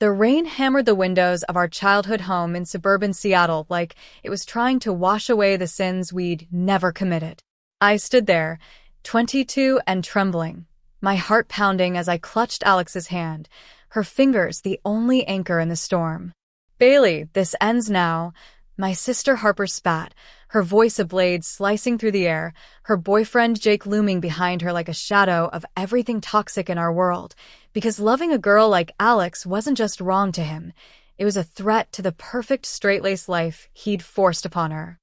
The rain hammered the windows of our childhood home in suburban Seattle like it was trying to wash away the sins we'd never committed. I stood there, 22 and trembling, my heart pounding as I clutched Alex's hand, her fingers the only anchor in the storm. "Bailey, this ends now," my sister Harper spat, her voice a blade slicing through the air, her boyfriend Jake looming behind her like a shadow of everything toxic in our world, because loving a girl like Alex wasn't just wrong to him, it was a threat to the perfect straight-laced life he'd forced upon her.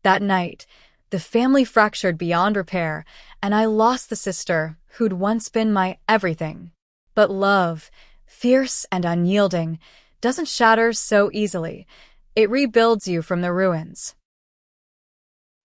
That night, the family fractured beyond repair, and I lost the sister who'd once been my everything. But love, fierce and unyielding, doesn't shatter so easily. It rebuilds you from the ruins.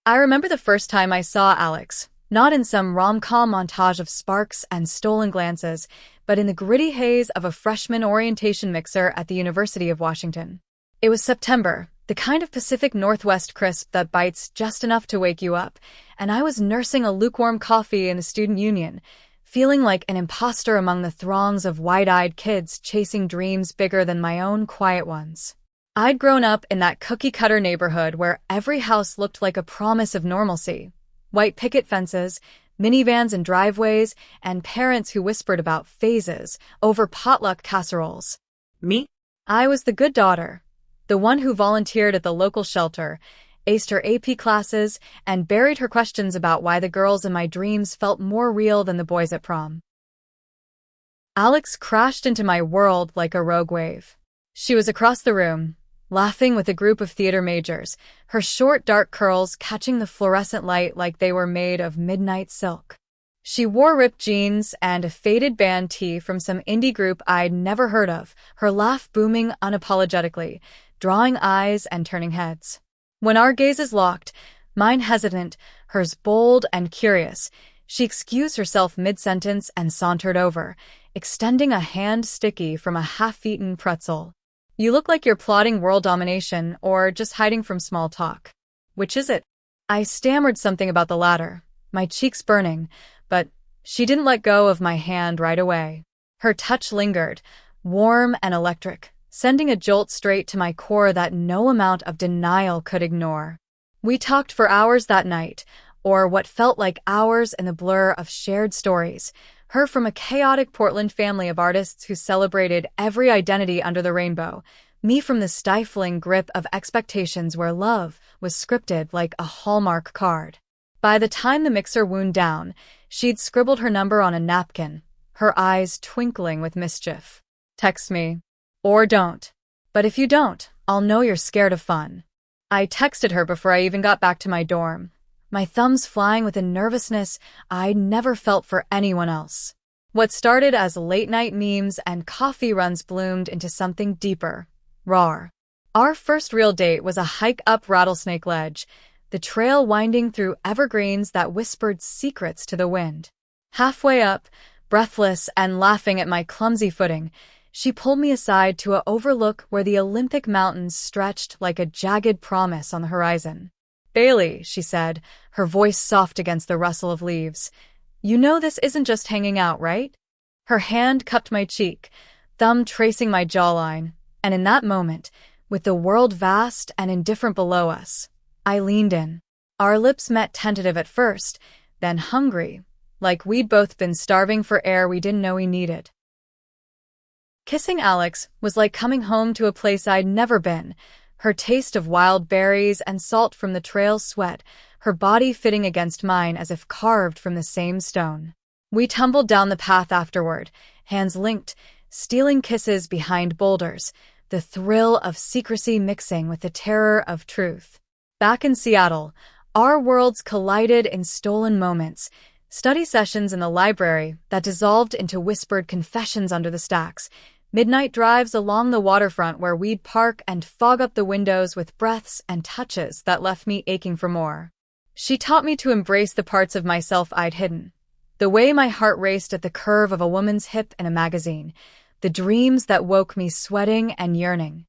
I remember the first time I saw Alex, not in some rom-com montage of sparks and stolen glances, but in the gritty haze of a freshman orientation mixer at the University of Washington. It was September, the kind of Pacific Northwest crisp that bites just enough to wake you up, and I was nursing a lukewarm coffee in the student union, feeling like an imposter among the throngs of wide-eyed kids chasing dreams bigger than my own quiet ones. I'd grown up in that cookie-cutter neighborhood where every house looked like a promise of normalcy. White picket fences, minivans and driveways, and parents who whispered about phases over potluck casseroles. Me? I was the good daughter, the one who volunteered at the local shelter, aced her AP classes, and buried her questions about why the girls in my dreams felt more real than the boys at prom. Alex crashed into my world like a rogue wave. She was across the room, laughing with a group of theater majors, her short dark curls catching the fluorescent light like they were made of midnight silk. She wore ripped jeans and a faded band tee from some indie group I'd never heard of, her laugh booming unapologetically, drawing eyes and turning heads. When our gazes locked, mine hesitant, hers bold and curious, she excused herself mid-sentence and sauntered over, extending a hand sticky from a half-eaten pretzel. "You look like you're plotting world domination or just hiding from small talk. Which is it?" I stammered something about the latter, my cheeks burning, but she didn't let go of my hand right away. Her touch lingered, warm and electric, sending a jolt straight to my core that no amount of denial could ignore. We talked for hours that night, or what felt like hours in the blur of shared stories, her from a chaotic Portland family of artists who celebrated every identity under the rainbow, me from the stifling grip of expectations where love was scripted like a Hallmark card. By the time the mixer wound down, she'd scribbled her number on a napkin, her eyes twinkling with mischief. "Text me. Or don't. But if you don't, I'll know you're scared of fun." I texted her before I even got back to my dorm, my thumbs flying with a nervousness I'd never felt for anyone else. What started as late-night memes and coffee runs bloomed into something deeper, raw. Our first real date was a hike up Rattlesnake Ledge, the trail winding through evergreens that whispered secrets to the wind. Halfway up, breathless and laughing at my clumsy footing, she pulled me aside to an overlook where the Olympic Mountains stretched like a jagged promise on the horizon. "Bailey," she said, her voice soft against the rustle of leaves, "you know this isn't just hanging out, right?" Her hand cupped my cheek, thumb tracing my jawline, and in that moment, with the world vast and indifferent below us, I leaned in. Our lips met tentative at first, then hungry, like we'd both been starving for air we didn't know we needed. Kissing Alex was like coming home to a place I'd never been, her taste of wild berries and salt from the trail's sweat, her body fitting against mine as if carved from the same stone. We tumbled down the path afterward, hands linked, stealing kisses behind boulders, the thrill of secrecy mixing with the terror of truth. Back in Seattle, our worlds collided in stolen moments, study sessions in the library that dissolved into whispered confessions under the stacks, midnight drives along the waterfront where we'd park and fog up the windows with breaths and touches that left me aching for more. She taught me to embrace the parts of myself I'd hidden, the way my heart raced at the curve of a woman's hip in a magazine, the dreams that woke me sweating and yearning.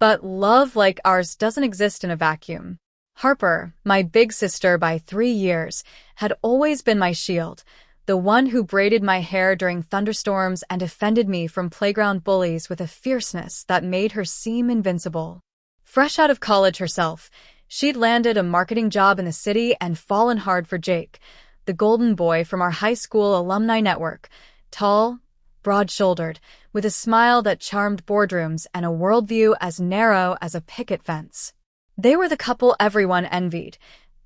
But love like ours doesn't exist in a vacuum. Harper, my big sister by 3 years, had always been my shield, the one who braided my hair during thunderstorms and defended me from playground bullies with a fierceness that made her seem invincible. Fresh out of college herself, she'd landed a marketing job in the city and fallen hard for Jake, the golden boy from our high school alumni network, tall, broad-shouldered, with a smile that charmed boardrooms and a worldview as narrow as a picket fence. They were the couple everyone envied,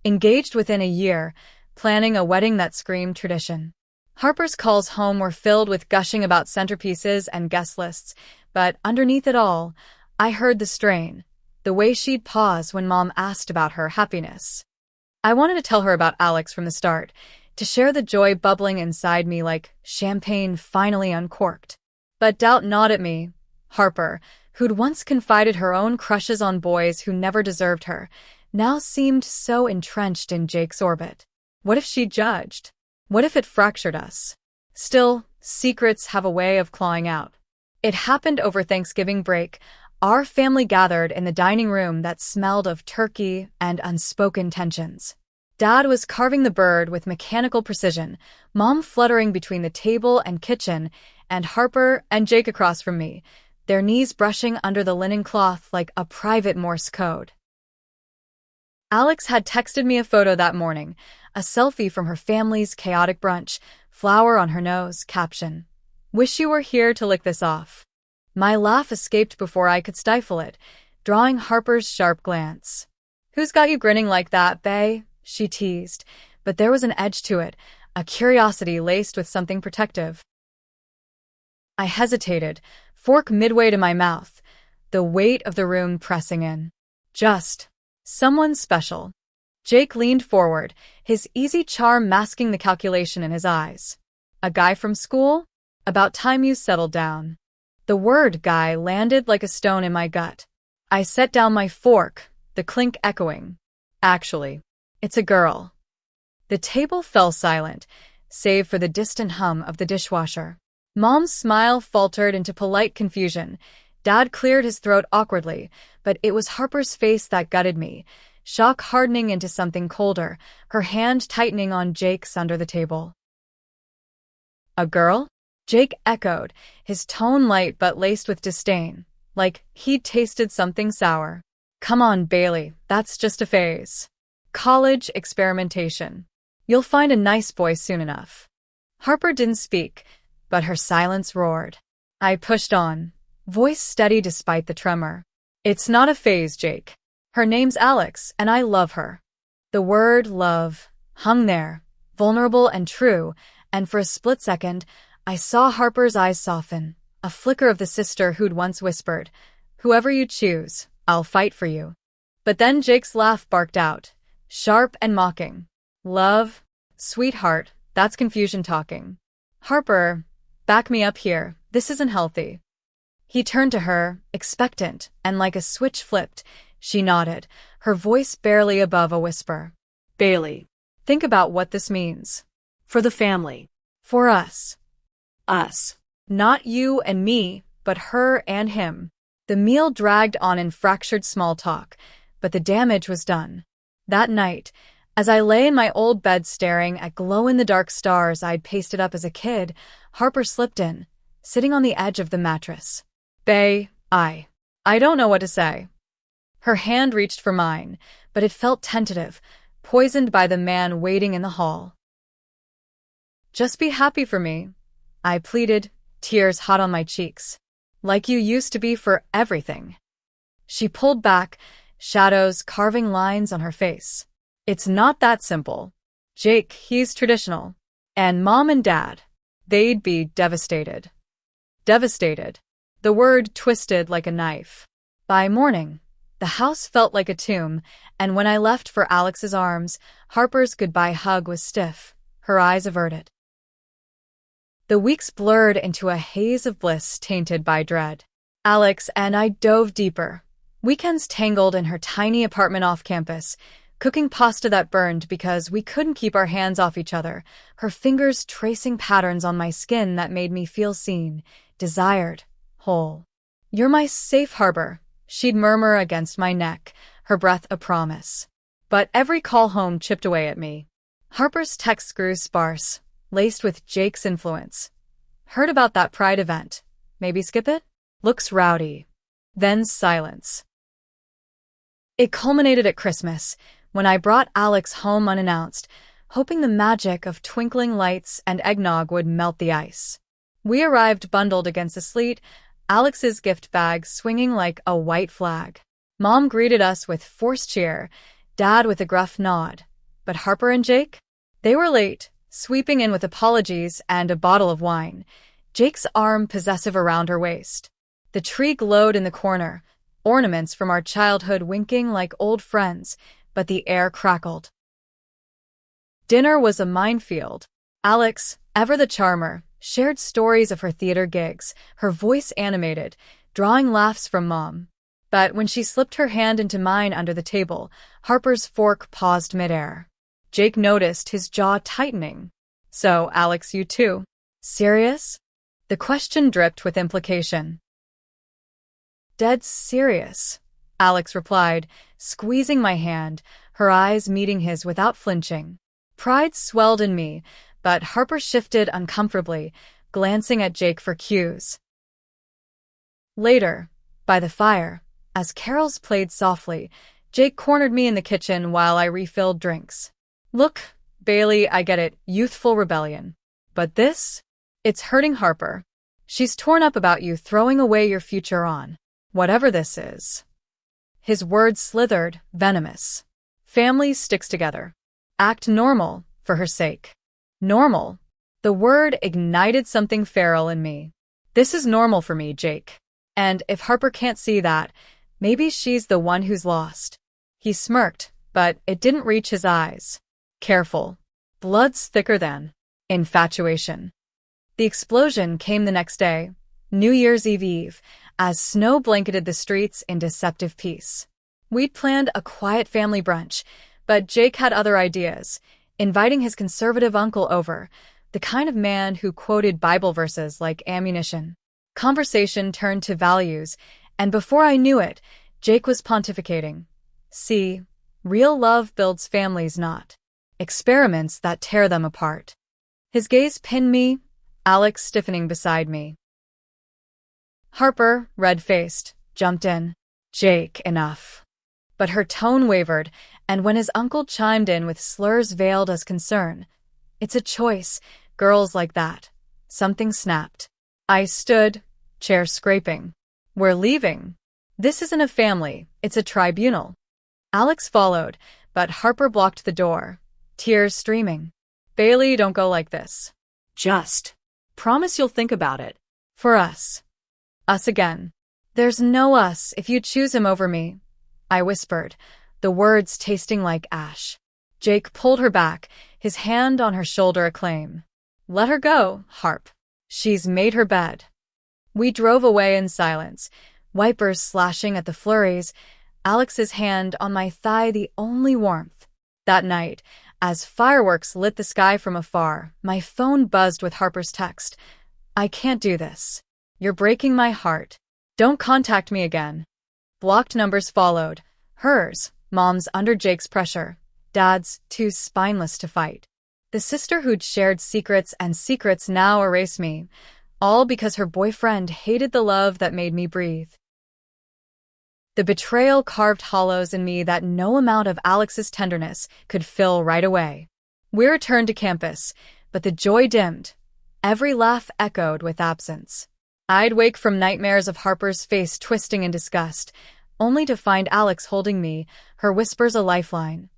engaged within a year, planning a wedding that screamed tradition. Harper's calls home were filled with gushing about centerpieces and guest lists, but underneath it all, I heard the strain, the way she'd pause when Mom asked about her happiness. I wanted to tell her about Alex from the start, to share the joy bubbling inside me like champagne finally uncorked. But doubt gnawed at me. Harper, who'd once confided her own crushes on boys who never deserved her, now seemed so entrenched in Jake's orbit. What if she judged? What if it fractured us? Still, secrets have a way of clawing out. It happened over Thanksgiving break. Our family gathered in the dining room that smelled of turkey and unspoken tensions. Dad was carving the bird with mechanical precision, Mom fluttering between the table and kitchen, and Harper and Jake across from me, their knees brushing under the linen cloth like a private Morse code. Alex had texted me a photo that morning, a selfie from her family's chaotic brunch, flower on her nose, caption, "Wish you were here to lick this off." My laugh escaped before I could stifle it, drawing Harper's sharp glance. "Who's got you grinning like that, bae?" she teased, but there was an edge to it, a curiosity laced with something protective. I hesitated, fork midway to my mouth, the weight of the room pressing in. Just someone special. Jake leaned forward, his easy charm masking the calculation in his eyes. "A guy from school? About time you settled down." The word guy landed like a stone in my gut. I set down my fork, the clink echoing. "Actually, it's a girl." The table fell silent, save for the distant hum of the dishwasher. Mom's smile faltered into polite confusion. Dad cleared his throat awkwardly, but it was Harper's face that gutted me, shock hardening into something colder, her hand tightening on Jake's under the table. "A girl?" Jake echoed, his tone light but laced with disdain, like he'd tasted something sour. "Come on, Bailey, that's just a phase. College experimentation. You'll find a nice boy soon enough." Harper didn't speak, but her silence roared. I pushed on, voice steady despite the tremor. "It's not a phase, Jake. Her name's Alex, and I love her." The word love hung there, vulnerable and true, and for a split second, I saw Harper's eyes soften, a flicker of the sister who'd once whispered, "Whoever you choose, I'll fight for you." But then Jake's laugh barked out, sharp and mocking. "Love? Sweetheart, that's confusion talking. Harper, back me up here, this isn't healthy." He turned to her, expectant, and like a switch flipped, she nodded, her voice barely above a whisper. "Bailey, think about what this means. For the family. For us. Us. Not you and me, but her and him." The meal dragged on in fractured small talk, but the damage was done. That night, as I lay in my old bed staring at glow-in-the-dark stars I'd pasted up as a kid, Harper slipped in, sitting on the edge of the mattress. "Bae, I don't know what to say." Her hand reached for mine, but it felt tentative, poisoned by the man waiting in the hall. "Just be happy for me," I pleaded, tears hot on my cheeks. "Like you used to be for everything." She pulled back, shadows carving lines on her face. "It's not that simple. Jake, he's traditional. And Mom and Dad, they'd be devastated." Devastated. The word twisted like a knife. By morning, the house felt like a tomb, and when I left for Alex's arms, Harper's goodbye hug was stiff, her eyes averted. The weeks blurred into a haze of bliss tainted by dread. Alex and I dove deeper. Weekends tangled in her tiny apartment off campus, cooking pasta that burned because we couldn't keep our hands off each other, her fingers tracing patterns on my skin that made me feel seen, desired, whole. "You're my safe harbor," she'd murmur against my neck, her breath a promise. But every call home chipped away at me. Harper's texts grew sparse, laced with Jake's influence. Heard about that Pride event. Maybe skip it? Looks rowdy. Then silence. It culminated at Christmas, when I brought Alex home unannounced, hoping the magic of twinkling lights and eggnog would melt the ice. We arrived bundled against the sleet, Alex's gift bag swinging like a white flag. Mom greeted us with forced cheer, Dad with a gruff nod. But Harper and Jake? They were late, sweeping in with apologies and a bottle of wine, Jake's arm possessive around her waist. The tree glowed in the corner, ornaments from our childhood winking like old friends, but the air crackled. Dinner was a minefield. Alex, ever the charmer, shared stories of her theater gigs, her voice animated, drawing laughs from Mom. But when she slipped her hand into mine under the table, Harper's fork paused midair. Jake noticed, his jaw tightening. So, Alex, you too? Serious? The question dripped with implication. Dead serious, Alex replied, squeezing my hand, her eyes meeting his without flinching. Pride swelled in me, but Harper shifted uncomfortably, glancing at Jake for cues. Later, by the fire, as carols played softly, Jake cornered me in the kitchen while I refilled drinks. Look, Bailey, I get it, youthful rebellion. But this? It's hurting Harper. She's torn up about you throwing away your future on whatever this is. His words slithered, venomous. Family sticks together. Act normal, for her sake. Normal. The word ignited something feral in me. This is normal for me, Jake. And if Harper can't see that, maybe she's the one who's lost. He smirked, but it didn't reach his eyes. Careful. Blood's thicker than infatuation. The explosion came the next day, New Year's Eve, as snow blanketed the streets in deceptive peace. We'd planned a quiet family brunch, but Jake had other ideas, inviting his conservative uncle over, the kind of man who quoted Bible verses like ammunition. Conversation turned to values, and before I knew it, Jake was pontificating. See, real love builds families, not experiments that tear them apart. His gaze pinned me, Alex stiffening beside me. Harper, red-faced, jumped in. Jake, enough. But her tone wavered, and when his uncle chimed in with slurs veiled as concern, it's a choice, girls like that. Something snapped. I stood, chair scraping. We're leaving. This isn't a family, it's a tribunal. Alex followed, but Harper blocked the door, tears streaming. Bailey, don't go like this. Just promise you'll think about it. For us. Us again. There's no us if you choose him over me, I whispered, the words tasting like ash. Jake pulled her back, his hand on her shoulder acclaim. Let her go, Harp. She's made her bed. We drove away in silence, wipers slashing at the flurries, Alex's hand on my thigh the only warmth. That night, as fireworks lit the sky from afar, my phone buzzed with Harper's text. I can't do this. You're breaking my heart. Don't contact me again. Blocked numbers followed. Hers, Mom's under Jake's pressure. Dad's, too spineless to fight. The sister who'd shared secrets and secrets now erased me, all because her boyfriend hated the love that made me breathe. The betrayal carved hollows in me that no amount of Alex's tenderness could fill right away. We returned to campus, but the joy dimmed. Every laugh echoed with absence. I'd wake from nightmares of Harper's face twisting in disgust, only to find Alex holding me, her whispers a lifeline.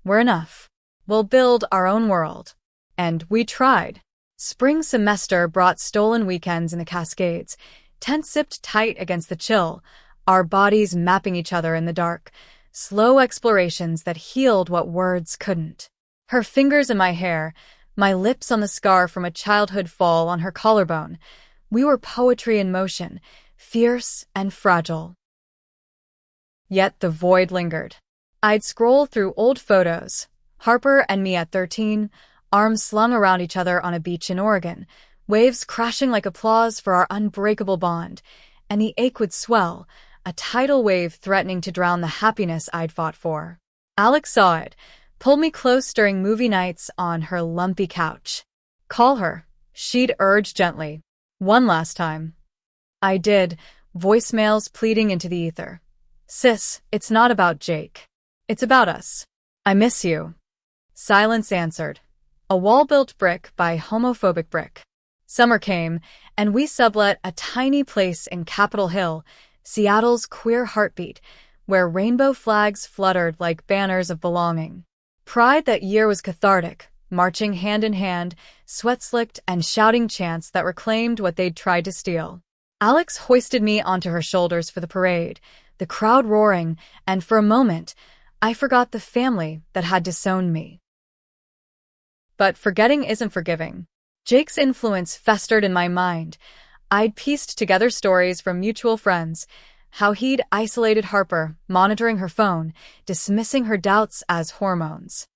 We're enough. We'll build our own world. And we tried. Spring semester brought stolen weekends in the Cascades, tents zipped tight against the chill, our bodies mapping each other in the dark, slow explorations that healed what words couldn't. Her fingers in my hair, my lips on the scar from a childhood fall on her collarbone. We were poetry in motion, fierce and fragile. Yet the void lingered. I'd scroll through old photos, Harper and me at 13, arms slung around each other on a beach in Oregon, waves crashing like applause for our unbreakable bond, and the ache would swell, a tidal wave threatening to drown the happiness I'd fought for. Alex saw it, pulled me close during movie nights on her lumpy couch. Call her, she'd urge gently. One last time. I did, voicemails pleading into the ether. Sis, it's not about Jake. It's about us. I miss you. Silence answered. A wall-built brick by homophobic brick. Summer came, and we sublet a tiny place in Capitol Hill, Seattle's queer heartbeat, where rainbow flags fluttered like banners of belonging. Pride that year was cathartic, marching hand in hand, sweat-slicked and shouting chants that reclaimed what they'd tried to steal. Alex hoisted me onto her shoulders for the parade, the crowd roaring, and for a moment, I forgot the family that had disowned me. But forgetting isn't forgiving. Jake's influence festered in my mind. I'd pieced together stories from mutual friends, how he'd isolated Harper, monitoring her phone, dismissing her doubts as hormones.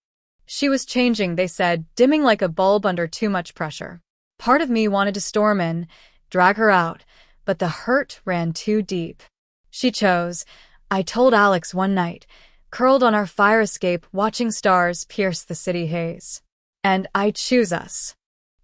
She was changing, they said, dimming like a bulb under too much pressure. Part of me wanted to storm in, drag her out, but the hurt ran too deep. She chose, I told Alex one night, curled on our fire escape watching stars pierce the city haze. And I choose us.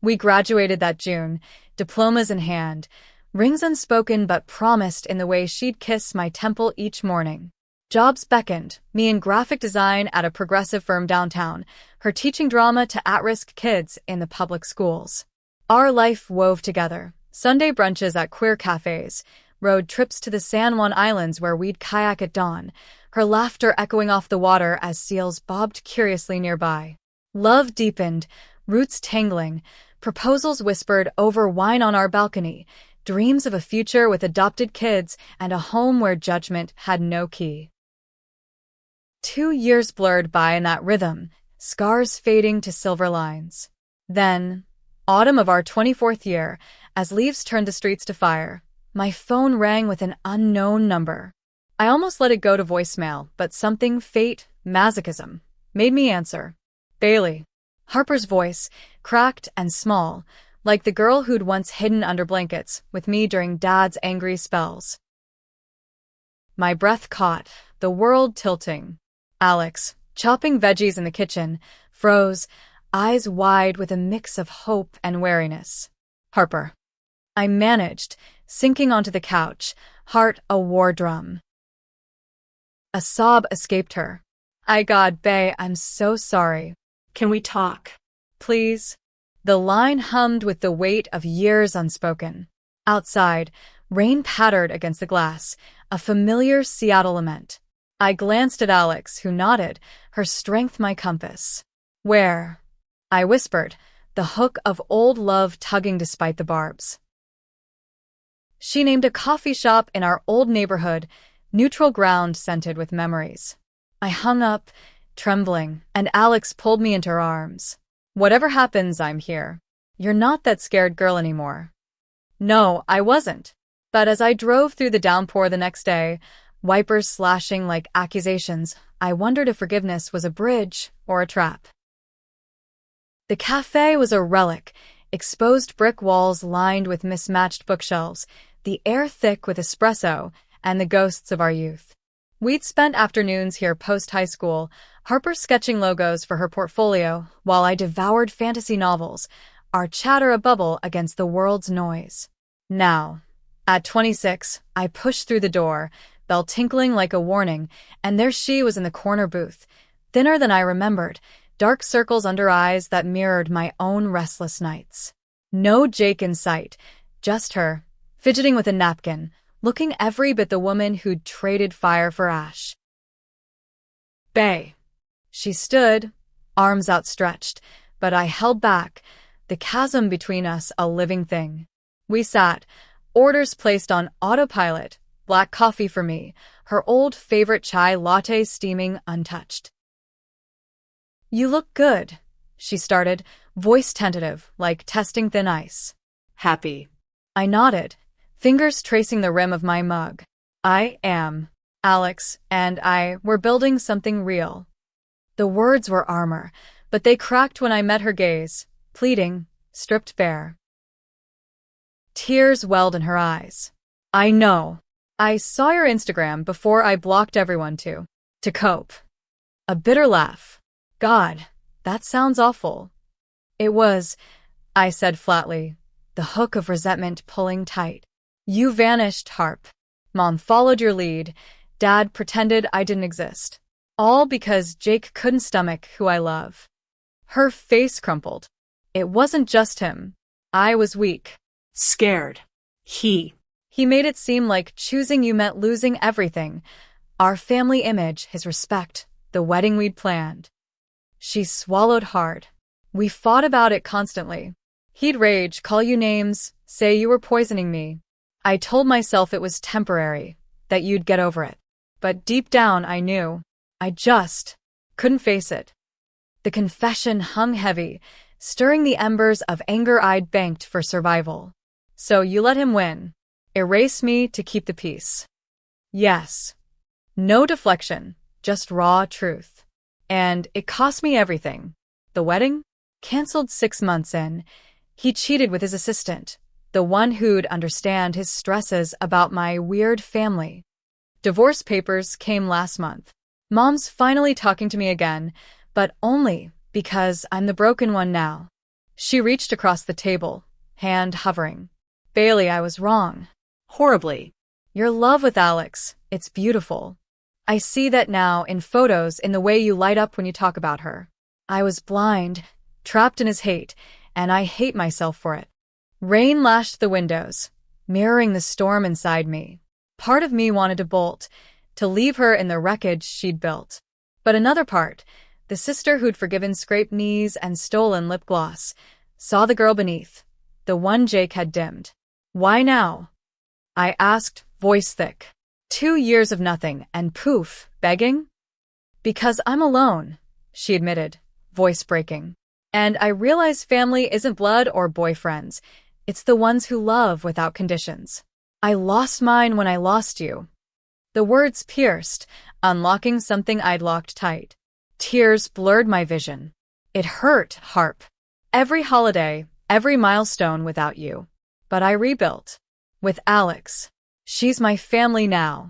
We graduated that June, diplomas in hand, rings unspoken but promised in the way she'd kiss my temple each morning. Jobs beckoned, me in graphic design at a progressive firm downtown, her teaching drama to at-risk kids in the public schools. Our life wove together, Sunday brunches at queer cafes, road trips to the San Juan Islands where we'd kayak at dawn, her laughter echoing off the water as seals bobbed curiously nearby. Love deepened, roots tangling, proposals whispered over wine on our balcony, dreams of a future with adopted kids and a home where judgment had no key. 2 years blurred by in that rhythm, scars fading to silver lines. Then, autumn of our 24th year, as leaves turned the streets to fire, my phone rang with an unknown number. I almost let it go to voicemail, but something, fate, masochism, made me answer. Bailey. Harper's voice, cracked and small, like the girl who'd once hidden under blankets with me during Dad's angry spells. My breath caught, the world tilting. Alex, chopping veggies in the kitchen, froze, eyes wide with a mix of hope and wariness. Harper. I managed, sinking onto the couch, heart a war drum. A sob escaped her. God, bae, I'm so sorry. Can we talk? Please? The line hummed with the weight of years unspoken. Outside, rain pattered against the glass, a familiar Seattle lament. I glanced at Alex, who nodded, her strength my compass. Where? I whispered, the hook of old love tugging despite the barbs. She named a coffee shop in our old neighborhood, neutral ground scented with memories. I hung up, trembling, and Alex pulled me into her arms. Whatever happens, I'm here. You're not that scared girl anymore. No, I wasn't. But as I drove through the downpour the next day, wipers slashing like accusations, I wondered if forgiveness was a bridge or a trap. The cafe was a relic, exposed brick walls lined with mismatched bookshelves, the air thick with espresso, and the ghosts of our youth. We'd spent afternoons here post-high school, Harper sketching logos for her portfolio, while I devoured fantasy novels, our chatter a bubble against the world's noise. Now, at 26, I pushed through the door, bell tinkling like a warning, and there she was in the corner booth, thinner than I remembered, dark circles under eyes that mirrored my own restless nights. No Jake in sight, just her, fidgeting with a napkin, looking every bit the woman who'd traded fire for ash. Bae. She stood, arms outstretched, but I held back, the chasm between us a living thing. We sat, orders placed on autopilot, black coffee for me, her old favorite chai latte steaming untouched. You look good, she started, voice tentative, like testing thin ice. Happy. I nodded, fingers tracing the rim of my mug. I am. Alex and I were building something real. The words were armor, but they cracked when I met her gaze, pleading, stripped bare. Tears welled in her eyes. I know. I saw your Instagram before I blocked everyone to cope. A bitter laugh. God, that sounds awful. It was. I said flatly, the hook of resentment pulling tight. You vanished, Harp. Mom followed your lead. Dad pretended I didn't exist. All because Jake couldn't stomach who I love. Her face crumpled. It wasn't just him. I was weak. Scared. He made it seem like choosing you meant losing everything. Our family image, his respect, the wedding we'd planned. She swallowed hard. We fought about it constantly. He'd rage, call you names, say you were poisoning me. I told myself it was temporary, that you'd get over it. But deep down I knew. I just couldn't face it. The confession hung heavy, stirring the embers of anger I'd banked for survival. So you let him win. Erase me to keep the peace. Yes. No deflection, just raw truth. And it cost me everything. The wedding? Cancelled 6 months in. He cheated with his assistant, the one who'd understand his stresses about my weird family. Divorce papers came last month. Mom's finally talking to me again, but only because I'm the broken one now. She reached across the table, hand hovering. Bailey, I was wrong. horribly. Your love with Alex, it's beautiful. I see that now in photos, in the way you light up when you talk about her. I was blind, trapped in his hate, and I hate myself for it. Rain lashed the windows, mirroring the storm inside me. Part of me wanted to bolt, to leave her in the wreckage she'd built. But another part, the sister who'd forgiven scraped knees and stolen lip gloss, saw the girl beneath, the one Jake had dimmed. Why now? I asked, voice thick. 2 years of nothing, and poof, begging? Because I'm alone, she admitted, voice breaking. And I realize family isn't blood or boyfriends. It's the ones who love without conditions. I lost mine when I lost you. The words pierced, unlocking something I'd locked tight. Tears blurred my vision. It hurt, Harp. Every holiday, every milestone without you. But I rebuilt. With Alex. She's my family now.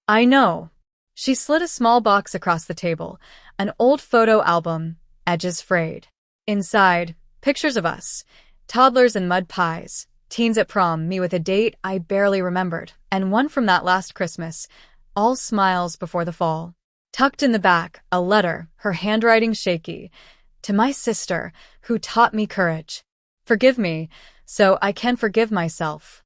I know. She slid a small box across the table, an old photo album, edges frayed. Inside, pictures of us, toddlers and mud pies, teens at prom, me with a date I barely remembered, and one from that last Christmas, all smiles before the fall. Tucked in the back, a letter, her handwriting shaky, to my sister, who taught me courage. Forgive me, so I can forgive myself.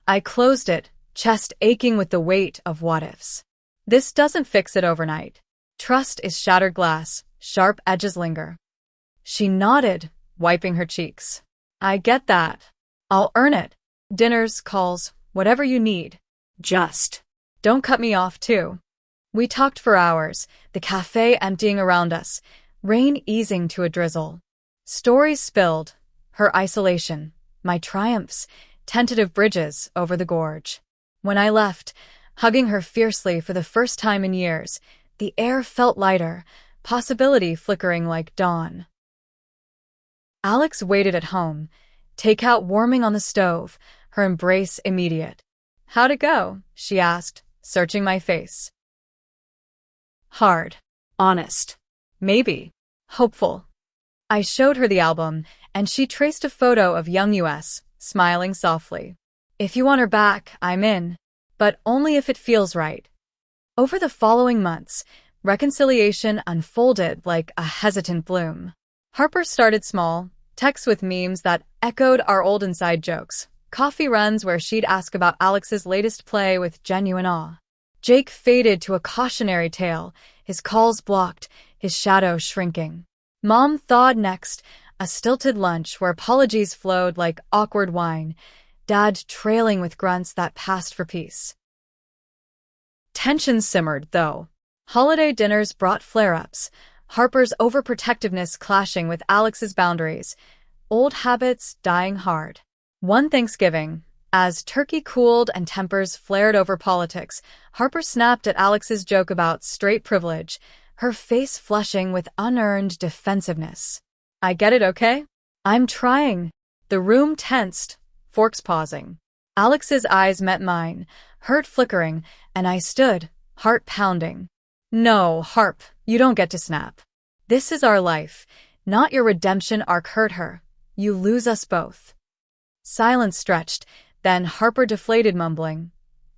I closed it, chest aching with the weight of what-ifs. This doesn't fix it overnight. Trust is shattered glass, sharp edges linger. She nodded, wiping her cheeks. I get that. I'll earn it. Dinners, calls, whatever you need. Just. Don't cut me off, too. We talked for hours, the cafe emptying around us, rain easing to a drizzle. Stories spilled, her isolation, my triumphs, tentative bridges over the gorge. When I left, hugging her fiercely for the first time in years, the air felt lighter, possibility flickering like dawn. Alex waited at home, takeout warming on the stove, her embrace immediate. How'd it go? She asked, searching my face. Hard. Honest. Maybe. Hopeful. I showed her the album, and she traced a photo of young US, smiling softly. If you want her back, I'm in. But only if it feels right. Over the following months, reconciliation unfolded like a hesitant bloom. Harper started small, texts with memes that echoed our old inside jokes, coffee runs where she'd ask about Alex's latest play with genuine awe. Jake faded to a cautionary tale, his calls blocked, his shadow shrinking. Mom thawed next, a stilted lunch where apologies flowed like awkward wine, Dad trailing with grunts that passed for peace. Tension simmered, though. Holiday dinners brought flare-ups, Harper's overprotectiveness clashing with Alex's boundaries, old habits dying hard. One Thanksgiving, as turkey cooled and tempers flared over politics, Harper snapped at Alex's joke about straight privilege, her face flushing with unearned defensiveness. I get it, okay? I'm trying. The room tensed, forks pausing. Alex's eyes met mine, hurt flickering, and I stood, heart pounding. No, Harp, you don't get to snap. This is our life, not your redemption arc. Hurt her. You lose us both. Silence stretched, then Harper deflated, mumbling,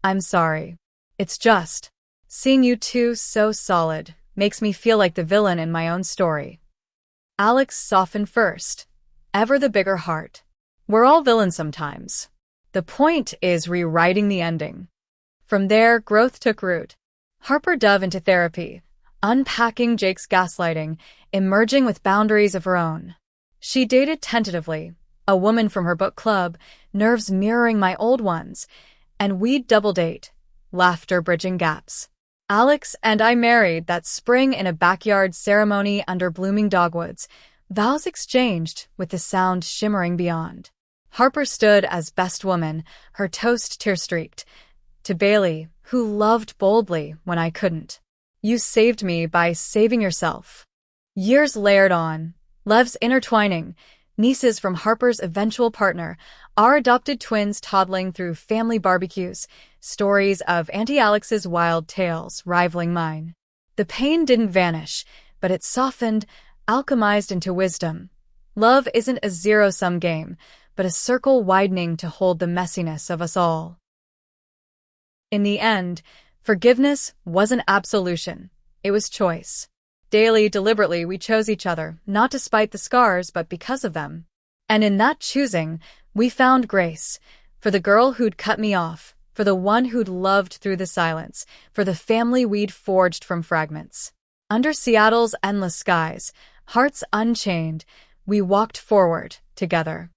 I'm sorry. It's just, seeing you two so solid makes me feel like the villain in my own story. Alex softened first, ever the bigger heart. We're all villains sometimes. The point is rewriting the ending. From there, growth took root. Harper dove into therapy, unpacking Jake's gaslighting, emerging with boundaries of her own. She dated tentatively, a woman from her book club, nerves mirroring my old ones, and we'd double date, laughter bridging gaps. Alex and I married that spring in a backyard ceremony under blooming dogwoods, vows exchanged with the sound shimmering beyond. Harper stood as best woman, her toast tear-streaked, to Bailey, who loved boldly when I couldn't. You saved me by saving yourself. Years layered on, Lev's intertwining, nieces from Harper's eventual partner, our adopted twins toddling through family barbecues, stories of Auntie Alex's wild tales rivaling mine. The pain didn't vanish, but it softened, alchemized into wisdom. Love isn't a zero-sum game, but a circle widening to hold the messiness of us all. In the end, forgiveness wasn't absolution. It was choice. Daily, deliberately, we chose each other, not despite the scars, but because of them. And in that choosing, we found grace. For the girl who'd cut me off, for the one who'd loved through the silence, for the family we'd forged from fragments. Under Seattle's endless skies, hearts unchained, we walked forward, together.